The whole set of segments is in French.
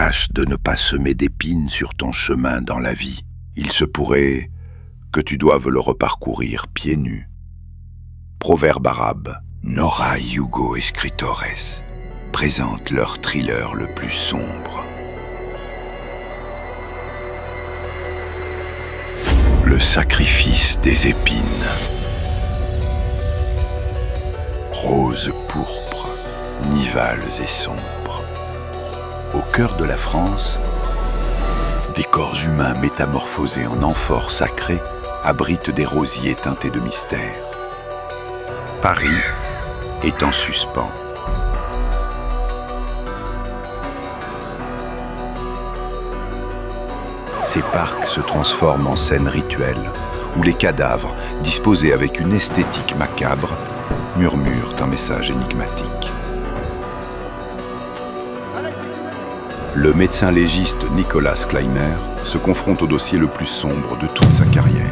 tâche de ne pas semer d'épines sur ton chemin dans la vie. Il se pourrait que tu doives le reparcourir pieds nus. Proverbe arabe. Nora Hugo Escritores présente leur thriller le plus sombre. Le sacrifice des épines. Roses pourpres, nivales et sombres. Au cœur de la France, des corps humains métamorphosés en amphores sacrées abritent des rosiers teintés de mystère. Paris est en suspens. Ces parcs se transforment en scènes rituelles où les cadavres, disposés avec une esthétique macabre, murmurent un message énigmatique. Le médecin légiste Nicolas Kleiner se confronte au dossier le plus sombre de toute sa carrière.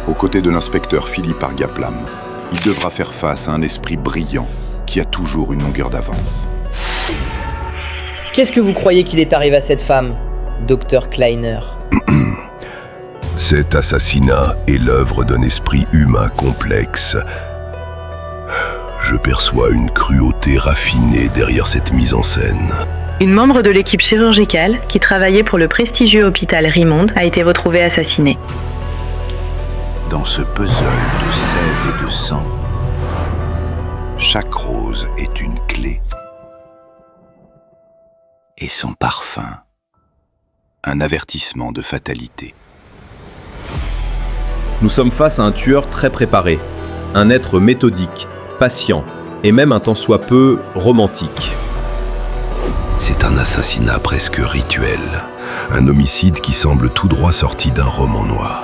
Aux côtés de l'inspecteur Philippe Argaplam, il devra faire face à un esprit brillant qui a toujours une longueur d'avance. Qu'est-ce que vous croyez qu'il est arrivé à cette femme, Dr Kleiner? Cet assassinat est l'œuvre d'un esprit humain complexe. Je perçois une cruauté raffinée derrière cette mise en scène. Une membre de l'équipe chirurgicale qui travaillait pour le prestigieux hôpital Rimonde a été retrouvée assassinée. Dans ce puzzle de sève et de sang, chaque rose est une clé. Et son parfum, un avertissement de fatalité. Nous sommes face à un tueur très préparé, un être méthodique, patient et même un tant soit peu romantique. C'est un assassinat presque rituel, un homicide qui semble tout droit sorti d'un roman noir.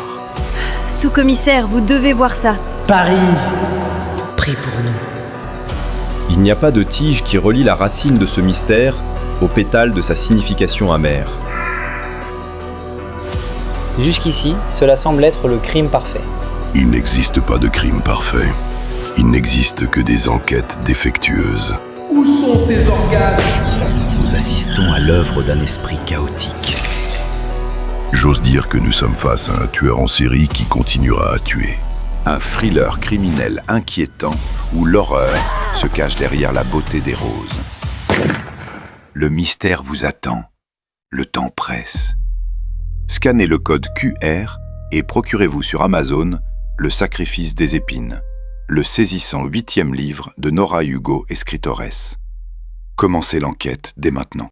Sous-commissaire, vous devez voir ça. Paris, prie pour nous. Il n'y a pas de tige qui relie la racine de ce mystère au pétale de sa signification amère. Jusqu'ici, cela semble être le crime parfait. Il n'existe pas de crime parfait. Il n'existe que des enquêtes défectueuses. Où sont ces organes? Nous assistons à l'œuvre d'un esprit chaotique. J'ose dire que nous sommes face à un tueur en série qui continuera à tuer. Un thriller criminel inquiétant où l'horreur se cache derrière la beauté des roses. Le mystère vous attend. Le temps presse. Scannez le code QR et procurez-vous sur Amazon Le sacrifice des épines, le saisissant 8e livre de Nora Hugo Escritores. Commencez l'enquête dès maintenant.